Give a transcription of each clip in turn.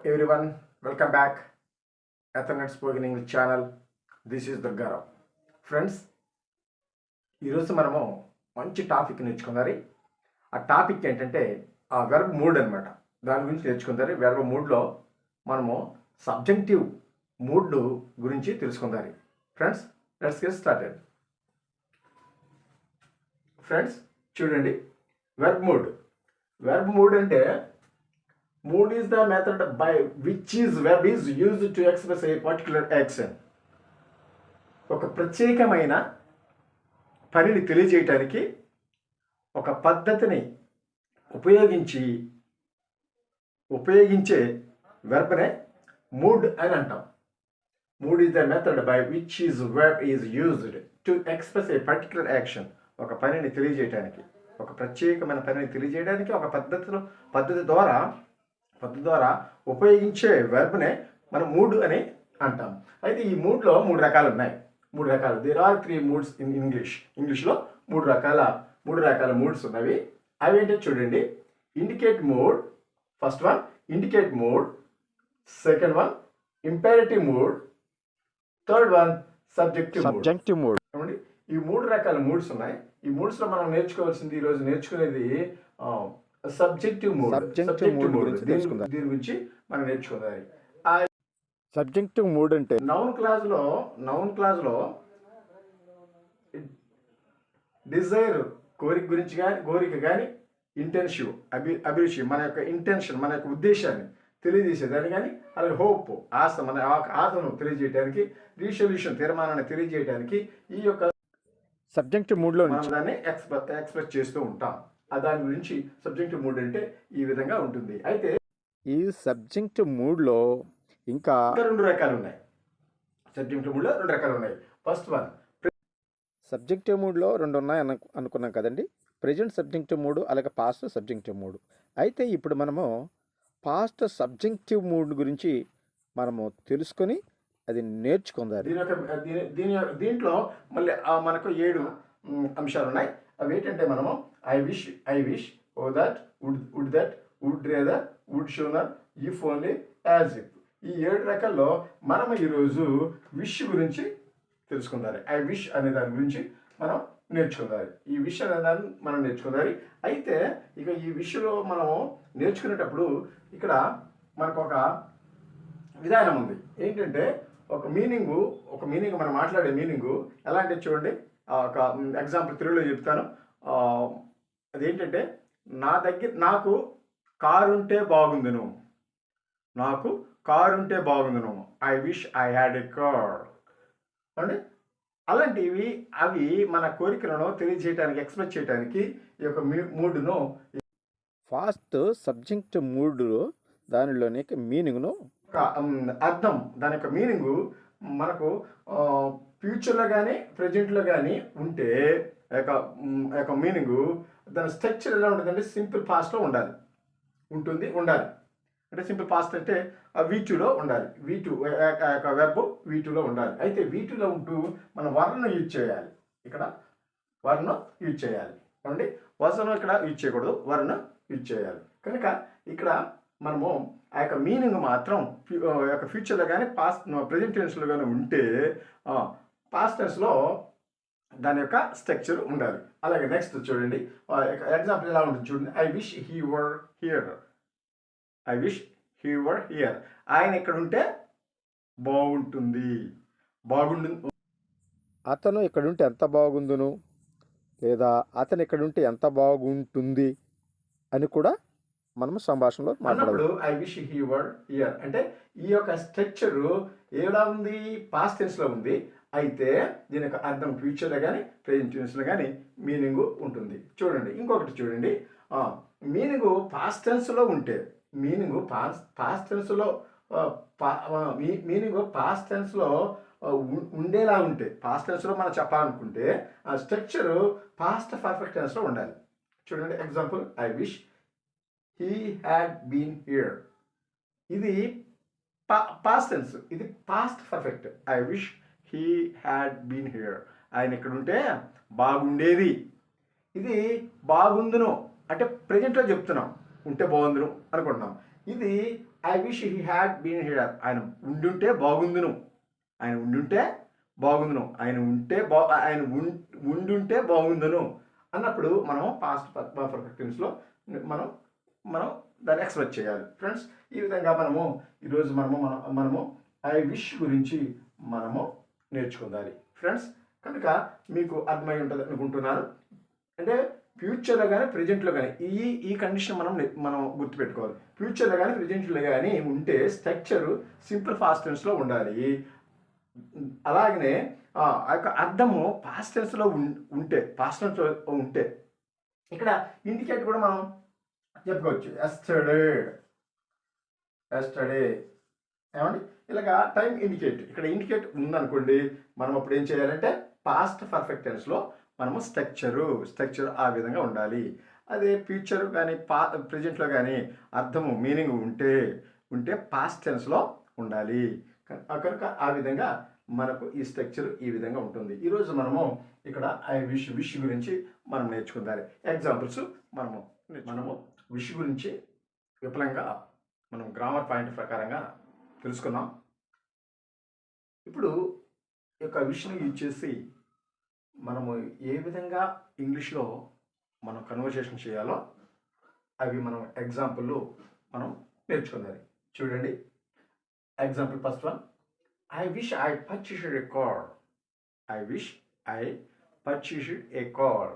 everyone, welcome back. Ethernet Spoken English channel. This is the Gaurav. Friends, ఈరోజు మనము మంచి topic నేర్చుకుందారి. ఆ topic ఏంటంటే ఆ వెర్బ్ మూడ్ అనమాట. దాని గురించి నేర్చుకుందారి. వెర్బ్ మూడ్లో మనము సబ్జెక్టివ్ మూడ్ గురించి తెలుసుకుందారి. Friends, let's get started. Friends చూడండి, వెర్బ్ మూడ్ అంటే mood is the method by which verb is used to express a particular action. ఒక ప్రత్యేకమైన పనిని తెలియజేయటానికి ఒక పద్ధతిని ఉపయోగించే వెర్బ్నే మూడ్ అని అంటాం. Mood is the method by which verb is used to express a particular action. ఒక పనిని తెలియజేయటానికి, ఒక ప్రత్యేకమైన పనిని తెలియజేయడానికి ఒక పద్ధతి ద్వారా ఉపయోగించే వెర్బ్నే మనం మూడ్ అని అంటాం. అయితే ఈ మూడ్లో మూడు రకాలు. దేర్ ఆర్ 3 మూడ్స్ ఇన్ ఇంగ్లీష్లో మూడు రకాల మూడ్స్ ఉన్నవి. అవి ఏంటో చూడండి. Indicate mood, first one indicate mood, second one imperative mood, third one subjective mood. ఈ మూడు రకాల మూడ్స్ ఉన్నాయి. ఈ మూడ్స్లో మనం నేర్చుకోవాల్సింది, ఈరోజు నేర్చుకునేది సబ్జెక్టివ్ మూడ్. దీని గురించి మనం నేర్చుకోవాలి. సబ్జెక్టివ్ మూడ్ అంటే నౌన్ క్లాజ్లో డిజైర్ కోరిక కానీ ఇంటెన్సివ్ అభిరుచి మన యొక్క ఇంటెన్షన్, మన యొక్క ఉద్దేశాన్ని తెలియజేసేదాన్ని కానీ, అలాగే హోప్ మన ఆశను తెలియజేయడానికి, రిజల్యూషన్ తీర్మానాన్ని తెలియజేయడానికి ఈ యొక్క సబ్జెక్టివ్ మూడ్లో దాన్ని ఎక్స్ప్రెస్ చేస్తూ ఉంటాం. దాని గురించి సబ్జెక్టివ్ మూడ్ అంటే ఈ విధంగా ఉంటుంది. అయితే ఈ సబ్జెక్టివ్ మూడ్లో ఇంకా రెండు రకాలు ఉన్నాయి. ఫస్ట్ వన్ సబ్జెక్టివ్ మూడ్లో రెండు ఉన్నాయి అనుకున్నాం కదండి. ప్రెజెంట్ సబ్జెక్టివ్ మూడ్, అలాగే పాస్ట్ సబ్జెక్టివ్ మూడ్. అయితే ఇప్పుడు మనము పాస్ట్ సబ్జెక్టివ్ మూడ్ గురించి మనము తెలుసుకొని అది నేర్చుకుందాం. దీంట్లో మళ్ళీ మనకు 7 అంశాలు ఉన్నాయి. అవి ఏంటంటే మనము I wish, oh that, would that, would rather, would sooner, if only, as if. ఈ 7 రకాల్లో మనం ఈరోజు విష్ గురించి తెలుసుకుందాం. ఐ విష్ అనే దాని గురించి మనం నేర్చుకుందాం. ఈ విష్ అనే దాన్ని మనం నేర్చుకుందాం. అయితే ఇక ఈ విషయంలో మనము నేర్చుకునేటప్పుడు ఇక్కడ మనకు ఒక విధానం ఉంది. ఏంటంటే ఒక మీనింగ్ మనం మాట్లాడే మీనింగు ఎలా అంటే చూడండి. ఒక ఎగ్జాంపుల్ తెలుగులో చెప్తాను. అదేంటంటే నాకు కారు ఉంటే బాగుందును. I wish I had a car అండి. అలాంటివి అవి మన కోరికలను తెలియజేయడానికి, ఎక్స్ప్రెస్ చేయడానికి ఈ యొక్క మూడ్ను ఫాస్ట్ సబ్జెక్ట్ మూడ్ దానిలోని మీనింగ్ను అర్థం, దాని యొక్క మీనింగు మనకు ఫ్యూచర్లో కానీ ప్రజెంట్లో కానీ ఉంటే యొక్క మీనింగు, దాని స్ట్రక్చర్ ఎలా ఉంటుందంటే సింపుల్ పాస్ట్లో ఉండాలి. అంటే సింపుల్ పాస్ట్ అంటే V2లో ఉండాలి. V2 వెర్బ్ V2లో ఉండాలి. అయితే V2లో ఉంటూ మనం వర్ను యూజ్ చేయాలి. ఇక్కడ వర్ను యూజ్ చేయాలి అండి. వసను ఇక్కడ యూజ్ చేయకూడదు, వర్ను యూజ్ చేయాలి. కనుక ఇక్కడ మనము ఆ యొక్క మీనింగ్ మాత్రం యొక్క ఫ్యూచర్లో కానీ ప్రజెంట్ టెన్స్లో కానీ ఉంటే పాస్ట్ టెన్స్లో దాని యొక్క స్ట్రక్చర్ ఉండాలి. అలాగే నెక్స్ట్ చూడండి, ఎగ్జాంపుల్ ఎలా ఉంటుంది చూడండి. I wish he were here. ఆయన ఇక్కడ ఉంటే బాగుంటుంది. అతను ఇక్కడుంటే ఎంత బాగుందును, లేదా అతను ఇక్కడుంటే ఎంత బాగుంటుంది అని కూడా మనం సంభాషణలో మాట్లాడదు. I wish he were here అంటే ఈ యొక్క స్ట్రక్చర్ ఎలా ఉంది, పాస్ట్ టెన్స్లో ఉంది. అయితే దీని యొక్క అర్థం ఫ్యూచర్లో కానీ ప్రెజెంట్ టెన్స్లో కానీ మీనింగ్ ఉంటుంది. చూడండి, ఇంకొకటి చూడండి. మీనింగు పాస్ట్ టెన్స్లో ఉంటే, పాస్ట్ టెన్స్లో ఉండేలా ఉంటే, పాస్ట్ టెన్స్లో మనం చెప్పాలనుకుంటే ఆ స్ట్రక్చర్ పాస్ట్ పర్ఫెక్ట్ టెన్స్లో ఉండాలి. చూడండి example, I wish he had been here. ఇది పాస్ట్ టెన్స్, ఇది past perfect. I wish he had been here. ఆయన ఇక్కడ ఉంటే బాగుండేది. ఇది బాగుందును అంటే ప్రజెంట్లో చెప్తున్నాం, ఉంటే బాగుందును అనుకుంటున్నాం. ఇది I wish he had been here. ఆయన ఉండుంటే బాగుందును. ఆయన ఉండుంటే బాగుందును. ఆయన ఉండుంటే బాగుందును అన్నప్పుడు మనం పాస్ట్ పర్ఫెక్ట్ టెన్స్లో మనం మనం దాన్ని ఎక్స్ప్రెస్ చేయాలి ఫ్రెండ్స్. ఈ విధంగా ఈరోజు మనము ఐ విష్ గురించి మనము నేర్చుకుందాలి ఫ్రెండ్స్. కనుక మీకు అర్థమై ఉంటుంది అనుకుంటున్నాను. అంటే ఫ్యూచర్లో కానీ ప్రజెంట్లో కానీ ఈ కండిషన్ మనం గుర్తుపెట్టుకోవాలి. ఫ్యూచర్లో కానీ ప్రజెంట్లో కానీ ఉంటే స్ట్రక్చరు సింపుల్ పాస్ట్ టెన్స్లో ఉండాలి. అలాగనే ఆ యొక్క అర్థము పాస్ట్ టెన్స్లో పాస్ట్ టెన్స్లో ఉంటే ఇక్కడ ఇండికేట్ కూడా మనం చెప్పుకోవచ్చు. ఎస్టర్డే ఏమండి, ఇలాగా టైం ఇండికేట్. ఇక్కడ ఇండికేట్ ఉందనుకోండి, మనం అప్పుడు ఏం చేయాలంటే పాస్ట్ పర్ఫెక్ట్ టెన్స్లో మనము స్ట్రక్చర్ ఆ విధంగా ఉండాలి. అదే ఫ్యూచర్ కానీ ప్రజెంట్లో కానీ అర్థము మీనింగ్ ఉంటే పాస్ట్ టెన్స్లో ఉండాలి. కనుక ఆ విధంగా మనకు ఈ స్ట్రక్చర్ ఈ విధంగా ఉంటుంది. ఈరోజు మనము ఇక్కడ ఐ విష్ గురించి మనం నేర్చుకుందాలి. ఎగ్జాంపుల్స్ మనము విష్ గురించి విపులంగా మనం గ్రామర్ పాయింట్ ప్రకారంగా తెలుసుకున్నాం. ఇప్పుడు ఈ యొక్క విష్ని యూజ్ చేసి మనము ఏ విధంగా ఇంగ్లీష్లో మనం కన్వర్సేషన్ చేయాలో అవి మనం ఎగ్జాంపుల్లో మనం నేర్చుకున్నది. చూడండి, example first one, I wish I purchased a car. I wish I purchased a car.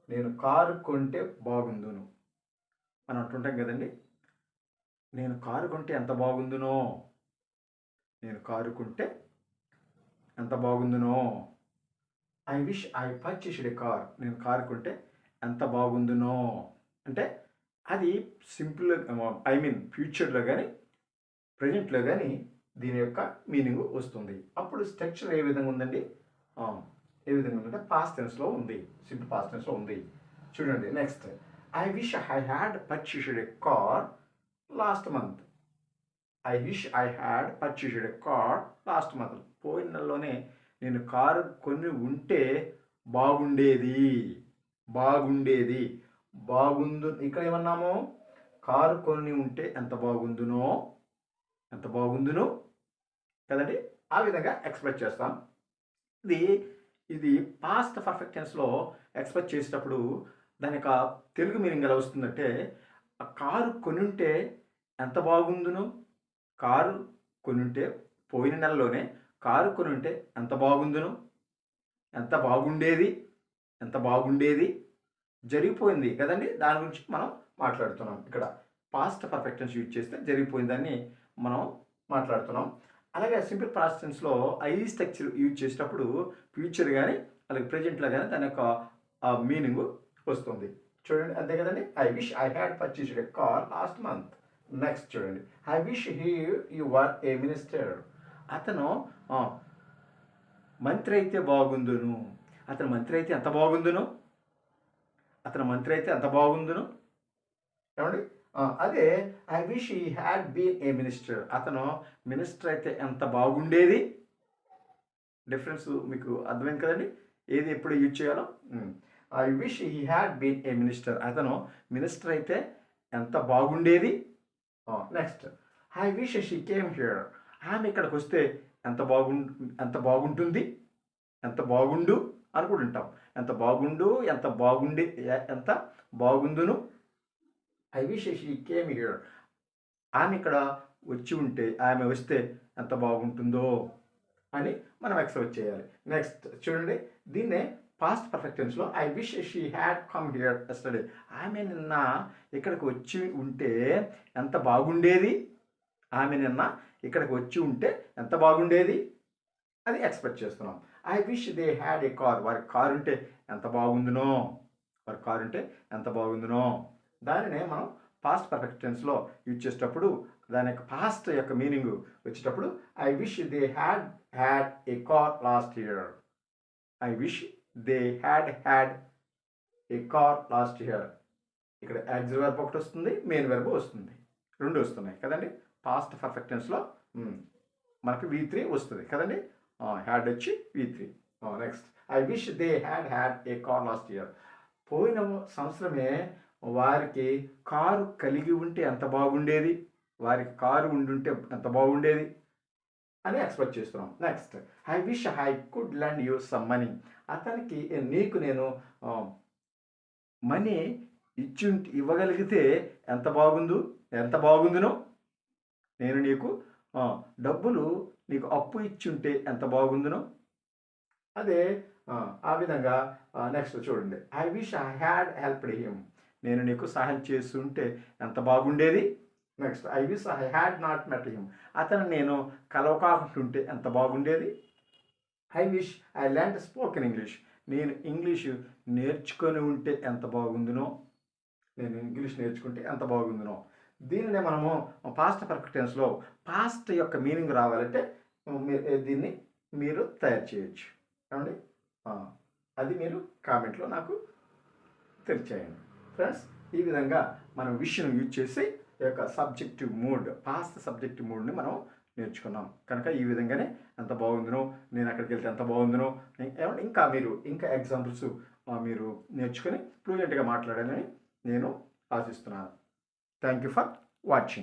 నేను కారు కొంటే బాగుందును. మనం అంటుంటాం కదండి, నేను కారు కొంటే ఎంత బాగుందునో, నేను కారు కొంటే ఎంత బాగుందునో. I wish I purchased a car. నేను కారు కొంటే ఎంత బాగుందునో అంటే అది సింపుల్, ఫ్యూచర్లో కానీ ప్రజెంట్లో కానీ దీని యొక్క మీనింగ్ వస్తుంది. అప్పుడు స్ట్రక్చర్ ఏ విధంగా ఉందండి, ఏ విధంగా ఉందంటే పాస్ట్ టెన్స్లో ఉంది, సింపుల్ పాస్ట్ టెన్స్లో ఉంది. చూడండి next, I wish I had purchased a car last month. I wish I had purchased a car last month. పోయిన నెలలోనే నేను కారు కొని ఉంటే బాగుండేది. ఇక్కడ ఏమన్నాము, కారు కొని ఉంటే ఎంత బాగుందును కదండి. ఆ విధంగా ఎక్స్ప్రెస్ చేస్తాం. ఇది పాస్ట్ పర్ఫెక్ట్ టెన్స్లో ఎక్స్ప్రెస్ చేసేటప్పుడు దాని యొక్క తెలుగు మీనింగ్ ఎలా వస్తుందంటే, కారు కొనుంటే ఎంత బాగుందును. కారు కొనుంటే పోయిన నెలలోనే కారు కొనుంటే ఎంత బాగుందును, ఎంత బాగుండేది జరిగిపోయింది కదండి. దాని గురించి మనం మాట్లాడుతున్నాం. ఇక్కడ పాస్ట్ పర్ఫెక్ట్ టెన్స్ యూజ్ చేస్తే జరిగిపోయిందని మనం మాట్లాడుతున్నాం. అలాగే సింపుల్ పాస్ట్ టెన్స్లో ఐ స్ట్రక్చర్ యూజ్ చేసేటప్పుడు ఫ్యూచర్ కానీ అలాగే ప్రజెంట్లో కానీ దాని యొక్క మీనింగ్ వస్తుంది. చూడండి, అంతే కదండి. I wish I had purchased a car last month. Next చూడండి, I wish you were a minister. అతను మంత్రి అయితే బాగుందును. అతను మంత్రి అయితే ఎంత బాగుందును. ఏమండి, అదే I wish he had been a minister. అతను మినిస్టర్ అయితే ఎంత బాగుండేది. డిఫరెన్స్ మీకు అర్థమైంది కదండి, ఏది ఎప్పుడు యూజ్ చేయాలో. I wish he had been a minister. అతను మినిస్టర్ అయితే ఎంత బాగుండేది. Next, I wish she came here. ఆమె ఇక్కడికి వస్తే ఎంత బాగుంటుంది, ఎంత బాగుండు అనుకుంటుంటాం. ఎంత బాగుందును. I wish she came here. ఆమె ఇక్కడ ఆమె వస్తే ఎంత బాగుంటుందో అని మనం ఎక్స్ప్రెస్ చేయాలి. నెక్స్ట్ చూడండి, దీన్నే పాస్ట్ పర్ఫెక్ట్ టెన్స్లో I wish she had come here yesterday. ఆమె నిన్న ఇక్కడికి వచ్చి ఉంటే ఎంత బాగుండేది. అది ఎక్స్పెక్ట్ చేస్తున్నాం. I wish they had a car. వారి కారు ఉంటే ఎంత బాగుందునో. దానినే మనం పాస్ట్ పర్ఫెక్ట్ టెన్స్లో యూజ్ చేసేటప్పుడు దాని యొక్క పాస్ట్ యొక్క మీనింగ్ వచ్చేటప్పుడు I wish they had a car last year. I wish they had a car last year. ఇక్కడ యాక్సిల్ వెర్బ్ ఒకటి వస్తుంది, మెయిన్ వెర్బ్ వస్తుంది, రెండు వస్తున్నాయి కదండి. పాస్ట్ పర్ఫెక్ట్ టెన్స్లో మనకి V3 వస్తుంది కదండి. హ్యాడ్ వచ్చి V3. Next, I wish they had a car last year. పోయిన సంవత్సరమే వారికి కారు కలిగి ఉంటే ఎంత బాగుండేది. వారికి కారు ఉండుంటే ఎంత బాగుండేది అని ఎక్స్పెక్ట్ చేస్తున్నాం. Next, I wish I could lend you some money. అతనికి నీకు నేను మనీ ఇవ్వగలిగితే ఎంత బాగుందునో, నేను నీకు డబ్బులు నీకు అప్పు ఇచ్చుంటే ఎంత బాగుందునో. అదే ఆ విధంగా నెక్స్ట్ చూడండి, I wish I had helped him. నేను నీకు సహాయం చేస్తుంటే ఎంత బాగుండేది. Next, I wish I had not met him. అతను నేను కలవకాకుంటుంటే ఎంత బాగుండేది. I wish I learned spoken English. నేను ఇంగ్లీషు నేర్చుకొని ఉంటే ఎంత బాగుందునో. నేను ఇంగ్లీష్ నేర్చుకుంటే ఎంత బాగుందునో. దీనినే మనము పాస్ట్ పర్ఫెక్ట్ టెన్స్లో పాస్ట్ యొక్క మీనింగ్ రావాలంటే దీన్ని మీరు తయారు చేయొచ్చు ఏమండి. అది మీరు కామెంట్లో నాకు తెలియచేయండి ఫ్రెండ్స్. ఈ విధంగా మనం విష్ను యూజ్ చేసి ఈ యొక్క సబ్జెక్టివ్ మూడ్, పాస్ట్ సబ్జెక్టివ్ మూడ్ని మనం నేర్చుకున్నాం కనుక ఈ విధంగానే ఎంత బాగుందునో, నేను అక్కడికి వెళ్తే ఎంత బాగుందునో. ఏమంటే ఇంకా ఎగ్జాంపుల్స్ మీరు నేర్చుకొని ఫ్లూయెంట్గా మాట్లాడాలని నేను ఆశిస్తున్నాను. Thank you for watching.